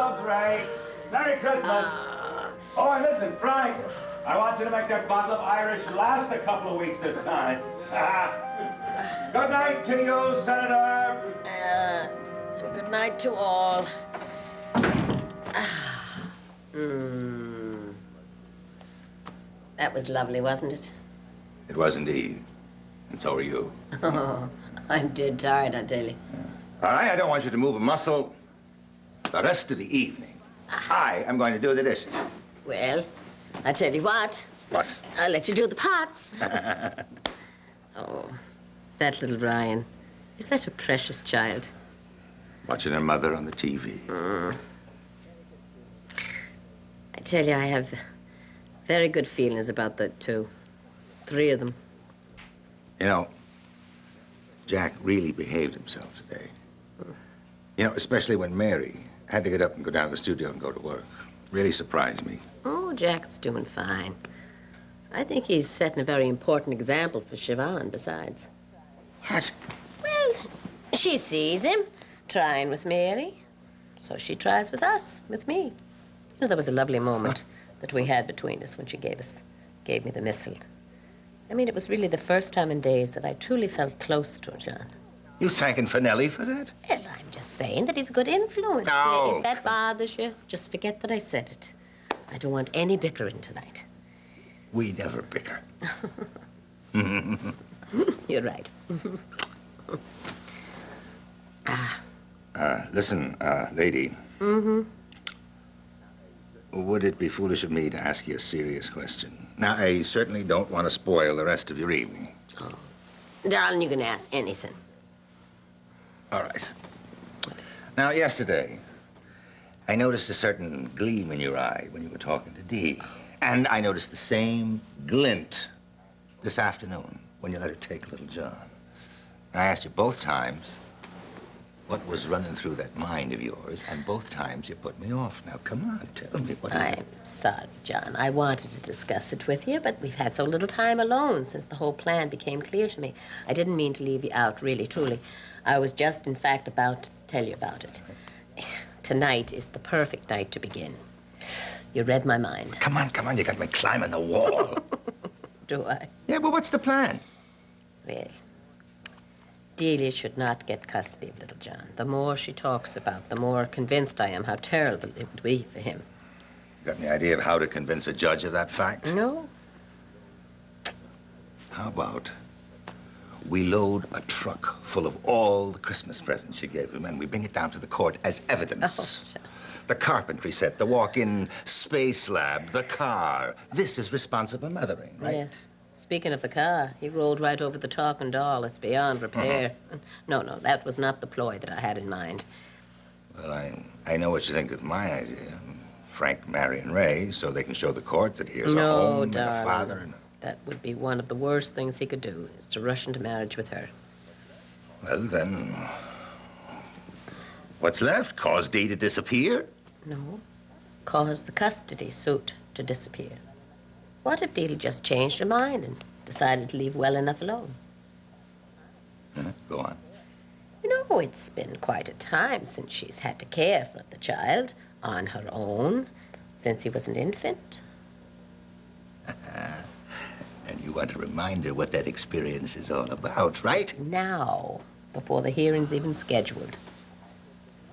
yourselves, Ray. Merry Christmas. Oh, and listen, Frank, I want you to make that bottle of Irish last a couple of weeks this time. Good night to you, Senator. Good night to all. That was lovely, wasn't it? It was indeed. And so are you. Oh, I'm dead tired, I tell you. All right, I don't want you to move a muscle the rest of the evening. I am going to do the dishes. Well, I tell you what. What? I'll let you do the pots. Oh, that little Ryan. Is that a precious child? Watching her mother on the TV. I tell you, I have very good feelings about the two. 3 of them. You know, Jack really behaved himself today. You know, especially when Mary had to get up and go down to the studio and go to work. Really surprised me. Oh, Jack's doing fine. I think he's setting a very important example for Siobhan, besides. What? Well, she sees him trying with Mary, so she tries with us, with me. You know, there was a lovely moment that we had between us when she gave me the missile. I mean, it was really the first time in days that I truly felt close to John. You thanking Finelli for that? Well, I'm just saying that he's a good influence. No. If that bothers you, just forget that I said it. I don't want any bickering tonight. We never bicker. You're right. Listen, lady. Mm-hmm. Would it be foolish of me to ask you a serious question? Now, I certainly don't want to spoil the rest of your evening. Oh. Darling, you can ask anything. All right. Now, yesterday, I noticed a certain gleam in your eye when you were talking to Dee. And I noticed the same glint this afternoon when you let her take little John. And I asked you both times what was running through that mind of yours, and both times you put me off. Now, come on, tell me, what is it? I'm sorry, John. I wanted to discuss it with you, but we've had so little time alone since the whole plan became clear to me. I didn't mean to leave you out, really, truly. I was just, in fact, about to tell you about it. Tonight is the perfect night to begin. You read my mind. Come on, you got me climbing the wall. Do I? Yeah, but what's the plan? Well, Delia should not get custody of little John. The more she talks about, the more convinced I am how terrible it would be for him. Got any idea of how to convince a judge of that fact? No. How about we load a truck full of all the Christmas presents you gave him, and we bring it down to the court as evidence. Oh, the carpentry set, the walk-in space lab, the car. This is responsible mothering, right? Yes. Speaking of the car, he rolled right over the talking doll. It's beyond repair. No, that was not the ploy that I had in mind. Well, I know what you think of my idea. Frank, Mary, and Ray, so they can show the court that here's a home and a father and that would be one of the worst things he could do, is to rush into marriage with her. Well, then, what's left? Cause Dee to disappear? No. Cause the custody suit to disappear. What if Dee just changed her mind and decided to leave well enough alone? Go on. You know, it's been quite a time since she's had to care for the child on her own, since he was an infant. And you want to remind her what that experience is all about, right? Now, before the hearing's even scheduled.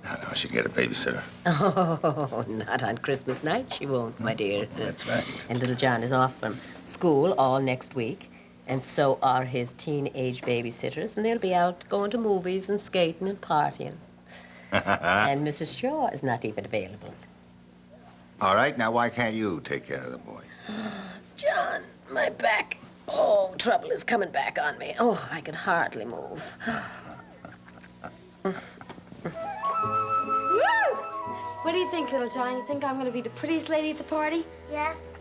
No, she can get a babysitter. Oh, not on Christmas night, she won't, my dear. That's right. And little John is off from school all next week, and so are his teenage babysitters, and they'll be out going to movies and skating and partying. And Mrs. Shaw is not even available. All right, now why can't you take care of the boy? John, my back. Oh, trouble is coming back on me. Oh, I can hardly move. What do you think, little John? You think I'm going to be the prettiest lady at the party? Yes.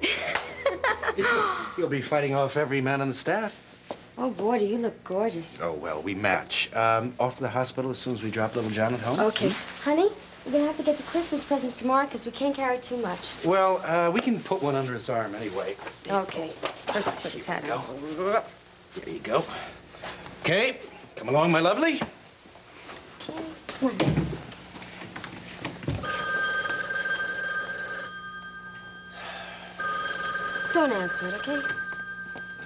You'll be fighting off every man on the staff. Oh, boy, do you look gorgeous. Oh, well, we match. Off to the hospital as soon as we drop little John at home. Okay. Honey, we're going to have to get your Christmas presents tomorrow because we can't carry too much. Well, we can put one under his arm anyway. Okay. First, put his hat on. There you go. Okay, come along, my lovely. Okay. Come on. Don't answer it, okay?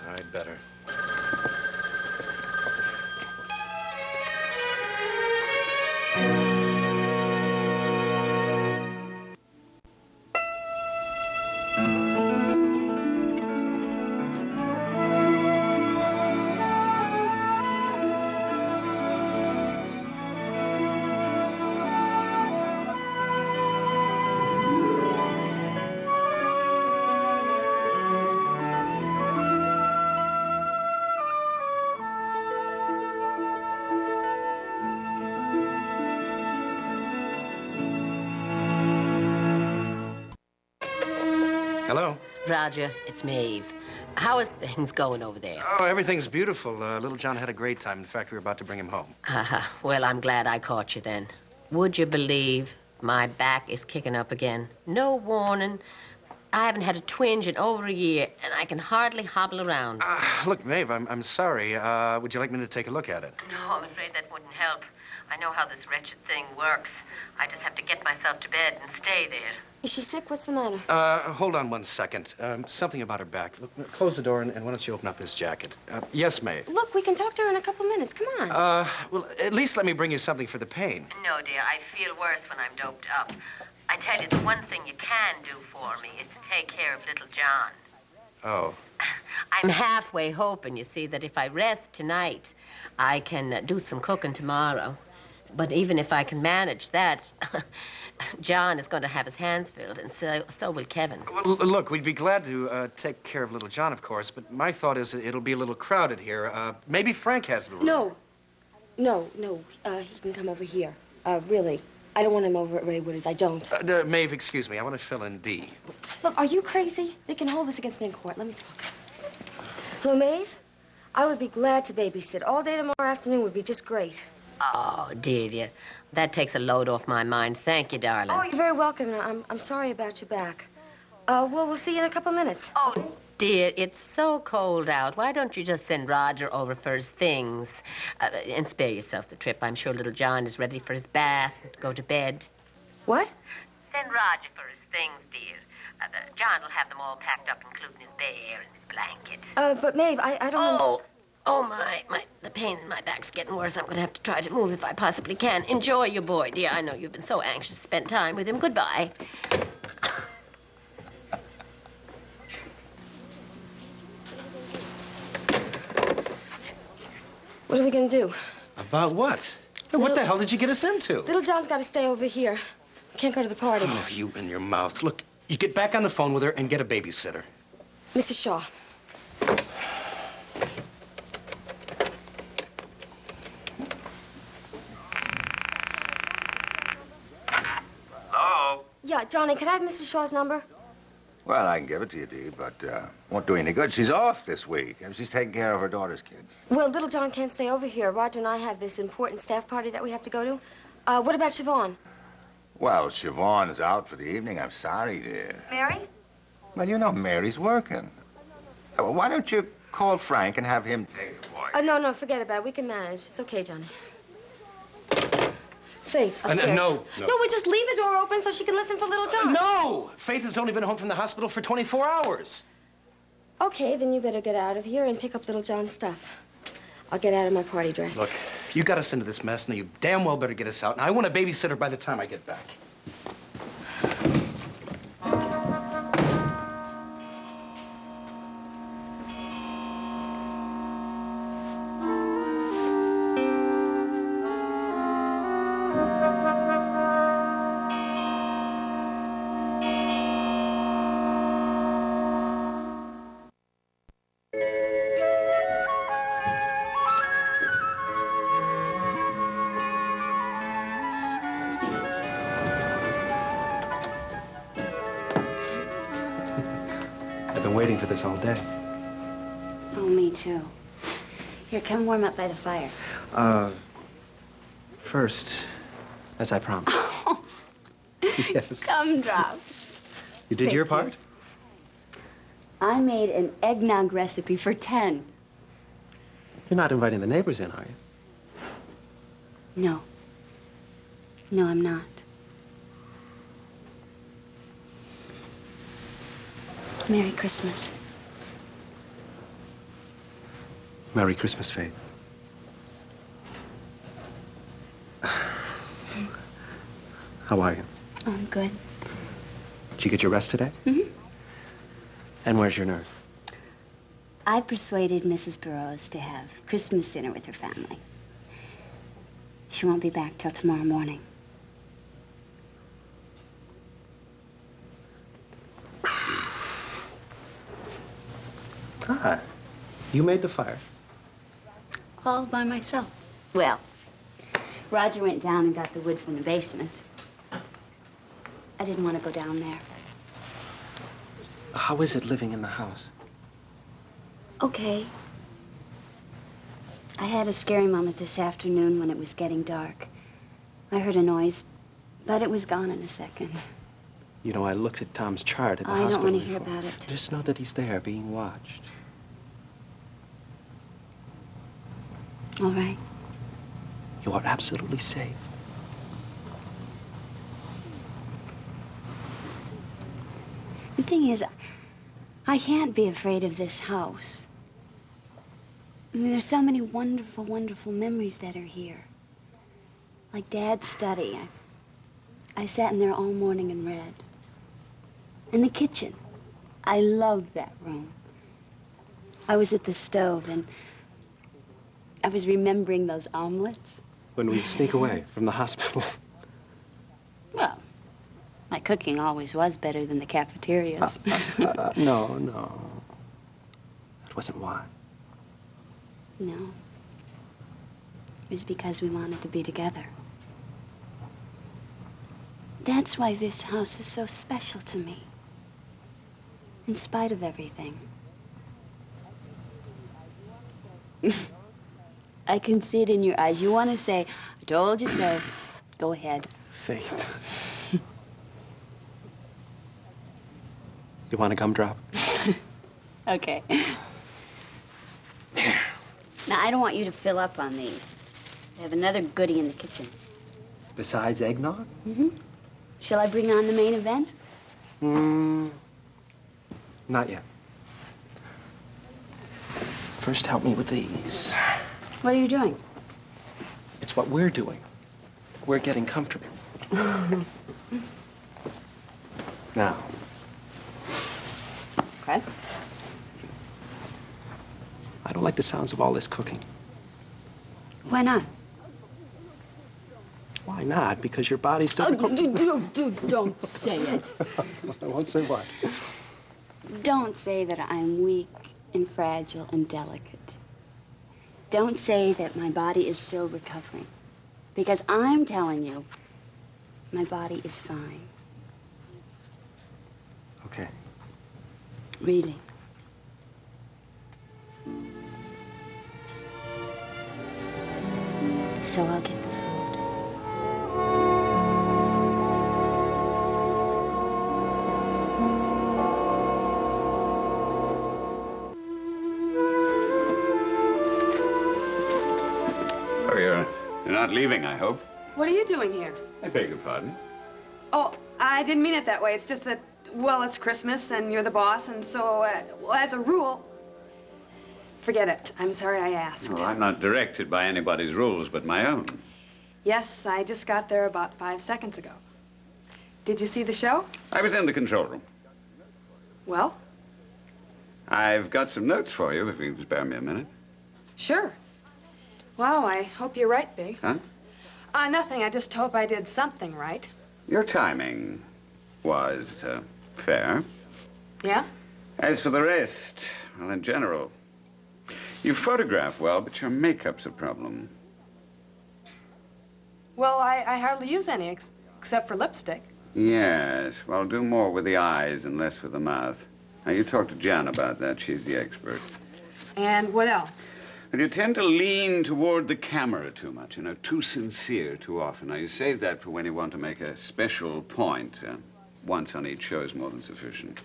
I'd better. Hello? Roger, it's Maeve. How is things going over there? Oh, everything's beautiful. Little John had a great time. In fact, we were about to bring him home. Well, I'm glad I caught you then. Would you believe my back is kicking up again? No warning. I haven't had a twinge in over a year, and I can hardly hobble around. Look, Maeve, I'm sorry. Would you like me to take a look at it? No, I'm afraid that wouldn't help. I know how this wretched thing works. I just have to get myself to bed and stay there. Is she sick? What's the matter? Hold on one second. Something about her back. Look, close the door, and why don't you open up his jacket? Yes, Maeve. Look, we can talk to her in a couple minutes. Come on. Well, at least let me bring you something for the pain. No, dear, I feel worse when I'm doped up. I tell you, the one thing you can do for me is to take care of little John. Oh. I'm halfway hoping, you see, that if I rest tonight, I can do some cooking tomorrow. But even if I can manage that, John is going to have his hands filled, and so will Kevin. Well, look, we'd be glad to take care of little John, of course, but my thought is it'll be a little crowded here. Maybe Frank has the room. No. He can come over here. Really. I don't want him over at Ray Woodard's. I don't. Maeve, excuse me. I want to fill in D. Look, are you crazy? They can hold this against me in court. Let me talk. Hello, Maeve? I would be glad to babysit. All day tomorrow afternoon would be just great. Oh, dear. That takes a load off my mind. Thank you, darling. Oh, you're very welcome. I'm sorry about your back. Well, we'll see you in a couple minutes. Oh, dear, it's so cold out. Why don't you just send Roger over for his things? And spare yourself the trip. I'm sure little John is ready for his bath and to go to bed. What? Send Roger for his things, dear. John will have them all packed up, including his bear and his blanket. But Maeve, I don't... Oh, my, the pain in my back's getting worse. I'm going to have to try to move if I possibly can. Enjoy your boy, dear. I know you've been so anxious to spend time with him. Goodbye. What are we going to do? About what? What the hell did you get us into? Little John's got to stay over here. We can't go to the party. Oh, you and your mouth. Look, you get back on the phone with her and get a babysitter. Mrs. Shaw. Hello? Yeah, Johnny, could I have Mrs. Shaw's number? Well, I can give it to you, Dee, but won't do you any good. She's off this week. She's taking care of her daughter's kids. Well, little John can't stay over here. Roger and I have this important staff party that we have to go to. What about Siobhan? Well, Siobhan's out for the evening. I'm sorry, dear. Mary? Well, you know Mary's working. Why don't you call Frank and have him take the boy? No, forget about it. We can manage. It's okay, Johnny. Faith, upstairs. No. No, we just leave the door open so she can listen for little John. No! Faith has only been home from the hospital for 24 hours. Okay, then you better get out of here and pick up little John's stuff. I'll get out of my party dress. Look, you got us into this mess, now you damn well better get us out. And I want a babysitter by the time I get back. I've been waiting for this all day. Oh, me too. Here, come warm up by the fire. First, as I promised. Yes. Gumdrops. You did your part? I made an eggnog recipe for 10. You're not inviting the neighbors in, are you? No. No, I'm not. Merry Christmas. Merry Christmas, Faith. How are you? I'm good. Did you get your rest today? Mm-hmm. And where's your nurse? I persuaded Mrs. Burroughs to have Christmas dinner with her family. She won't be back till tomorrow morning. Ah, you made the fire. All by myself. Well, Roger went down and got the wood from the basement. I didn't want to go down there. How is it living in the house? Okay. I had a scary moment this afternoon when it was getting dark. I heard a noise, but it was gone in a second. You know, I looked at Tom's chart at the I don't hospital want to hear before. about it. Just know that he's there being watched. All right. You are absolutely safe. The thing is, I can't be afraid of this house. I mean, there's so many wonderful, wonderful memories that are here. Like Dad's study. I sat in there all morning and read. And the kitchen. I loved that room. I was at the stove and I was remembering those omelets. When we sneak away from the hospital. Well, my cooking always was better than the cafeterias. No. That wasn't why. No. It was because we wanted to be together. That's why this house is so special to me. In spite of everything. I can see it in your eyes. You want to say, I told you so. Go ahead. Faith. You want a gumdrop? Okay. Now, I don't want you to fill up on these. I have another goodie in the kitchen. Besides eggnog? Mm-hmm. Shall I bring on the main event? Not yet. First, help me with these. What are you doing? It's what we're doing. We're getting comfortable. Now. Okay. I don't like the sounds of all this cooking. Why not? Why not? Because your body's still... Don't say it. I won't say what. Don't say that I'm weak and fragile and delicate. Don't say that my body is still recovering. Because I'm telling you, my body is fine. Okay. Really. So I'll get the food. Oh, you're not leaving, I hope. What are you doing here? I beg your pardon. Oh, I didn't mean it that way. It's just that, well, it's Christmas and you're the boss, and so, well, as a rule, forget it. I'm sorry I asked. Oh, I'm not directed by anybody's rules but my own. Yes, I just got there about 5 seconds ago. Did you see the show? I was in the control room. Well, I've got some notes for you, if you can spare me a minute. sure. Wow, I hope you're right, Big. Huh? Nothing. I just hope I did something right. Your timing was fair. Yeah? As for the rest, well, in general, you photograph well, but your makeup's a problem. Well, I hardly use any except for lipstick. Yes, well, do more with the eyes and less with the mouth. Now, you talk to Jan about that. She's the expert. And what else? But you tend to lean toward the camera too much, you know, too sincere too often. Now, you save that for when you want to make a special point. Once on each show is more than sufficient.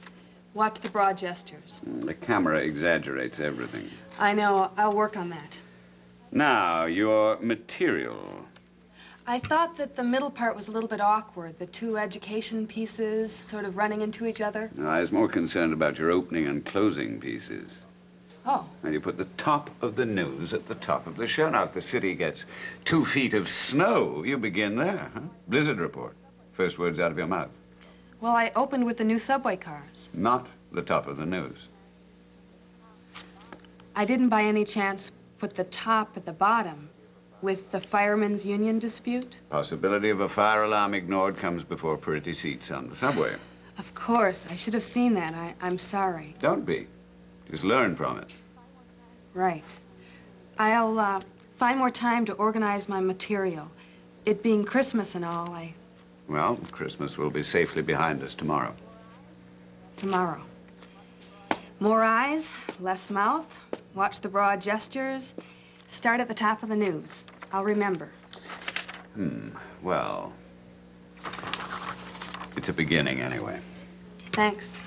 Watch the broad gestures. The camera exaggerates everything. I know. I'll work on that. Now, your material. I thought that the middle part was a little bit awkward, the two education pieces sort of running into each other. Now, I was more concerned about your opening and closing pieces. Oh. And you put the top of the news at the top of the show. Now, if the city gets 2 feet of snow, you begin there, huh? Blizzard report. First words out of your mouth. Well, I opened with the new subway cars. Not the top of the news. I didn't by any chance put the top at the bottom with the firemen's union dispute? Possibility of a fire alarm ignored comes before pretty seats on the subway. Of course. I should have seen that. I'm sorry. Don't be. Just learn from it. Right. I'll find more time to organize my material. It being Christmas and all, Well, Christmas will be safely behind us tomorrow. tomorrow. More eyes, less mouth. Watch the broad gestures. Start at the top of the news. I'll remember. Well, it's a beginning anyway. Thanks.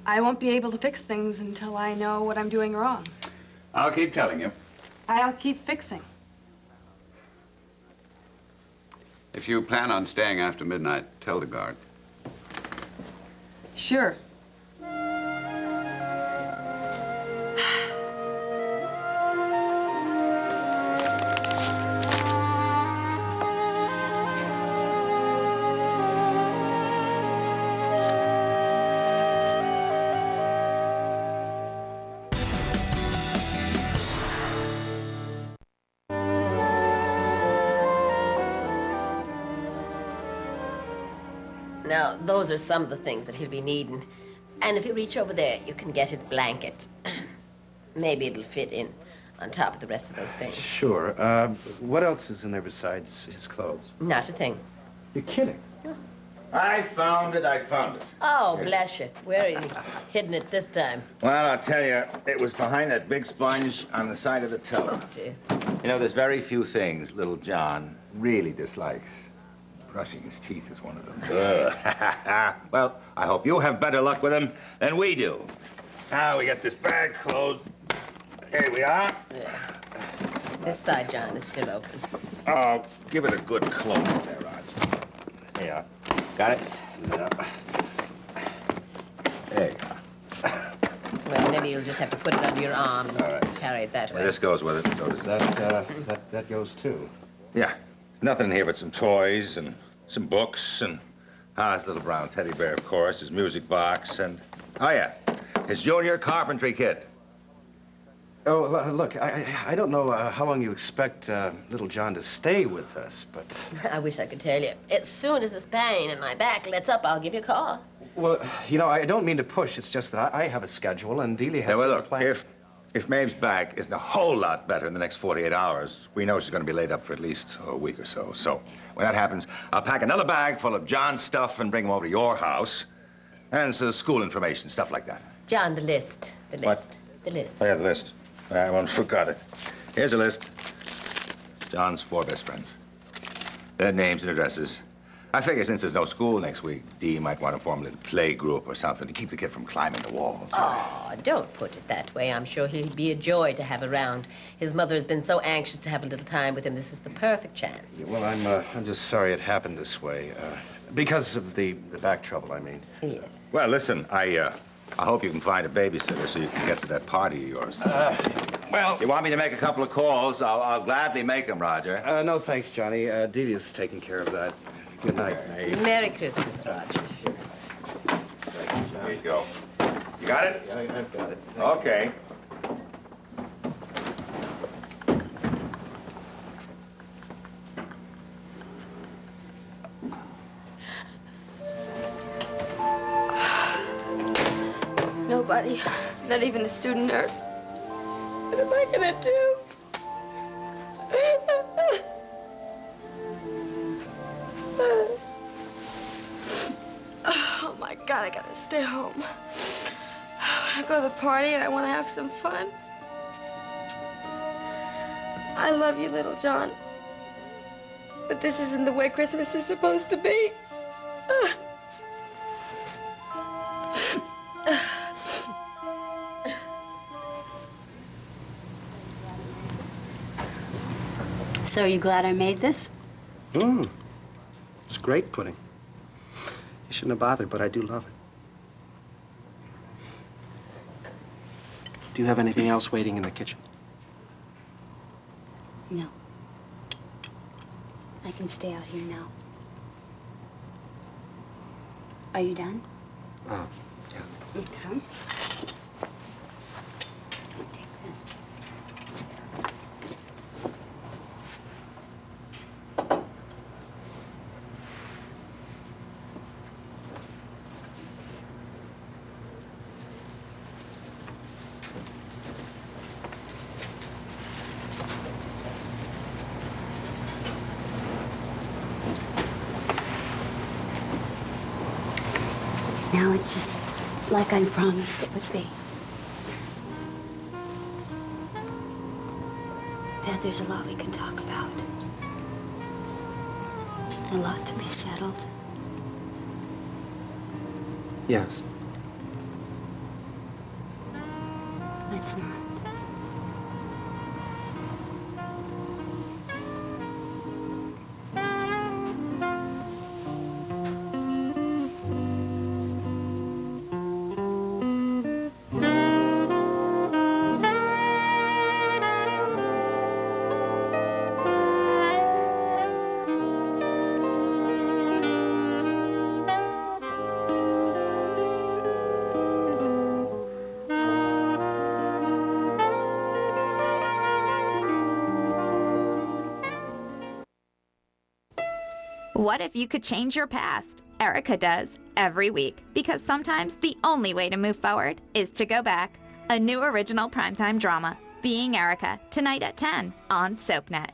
I won't be able to fix things until I know what I'm doing wrong. I'll keep telling you. I'll keep fixing. If you plan on staying after midnight, tell the guard. Sure. Now, those are some of the things that he'll be needing. And if you reach over there, you can get his blanket. Maybe it'll fit in on top of the rest of those things. Sure. What else is in there besides his clothes? Not a thing. You're kidding. I found it. Oh, bless you. Where are you hiding it this time? Well, I'll tell you, it was behind that big sponge on the side of the tub. Oh, dear. You know, there's very few things little John really dislikes. Brushing his teeth is one of them. Ugh. Well, I hope you have better luck with him than we do. Now we get this bag closed. Here we are. This side, John, is still open. Oh, give it a good close there, Roger. Here you are. Got it? Yeah. There you are. Well, maybe you'll just have to put it under your arm and All right. carry it that way. This goes with it. So does that. That goes too. Yeah. Nothing in here but some toys and some books and his little brown teddy bear, of course, his music box, and, oh, yeah, his junior carpentry kit. Oh, look, I don't know how long you expect little John to stay with us, but... I wish I could tell you. As soon as this pain in my back lets up, I'll give you a call. Well, you know, I don't mean to push. It's just that I have a schedule, and Dealey has Yeah, well, certain look, plans. if Maeve's back isn't a whole lot better in the next 48 hours, we know she's going to be laid up for at least a week or so. So when that happens, I'll pack another bag full of John's stuff and bring him over to your house. And some school information, stuff like that. John, the list. The What? list. The list. Oh, yeah, the list. I almost forgot it. Here's a list. John's 4 best friends. Their names and addresses. I figure since there's no school next week, Dee might want to form a little play group or something to keep the kid from climbing the walls. Oh, don't put it that way. I'm sure he'll be a joy to have around. His mother has been so anxious to have a little time with him. This is the perfect chance. Well, I'm just sorry it happened this way. Because of the back trouble, I mean. Yes. Well, listen, I hope you can find a babysitter so you can get to that party of yours. Well... If you want me to make a couple of calls, I'll gladly make them, Roger. no, thanks, Johnny. Delia's taking care of that. Good night, Mae. Merry Christmas, Roger. Here you go. You got it? Yeah, I've got it. Okay. Nobody, not even the student nurse. What am I gonna do? Oh my God, I gotta stay home. I wanna go to the party and I wanna have some fun. I love you, little John. But this isn't the way Christmas is supposed to be. So are you glad I made this? It's great pudding. You shouldn't have bothered, but I do love it. Do you have anything else waiting in the kitchen? No. I can stay out here now. Are you done? Yeah. Okay. I'll take this. Now it's just like I promised it would be. Beth, there's a lot we can talk about. A lot to be settled. Yes. Let's not. What if you could change your past? Erica does, every week, because sometimes the only way to move forward is to go back. A new original primetime drama, Being Erica, tonight at 10 on SoapNet.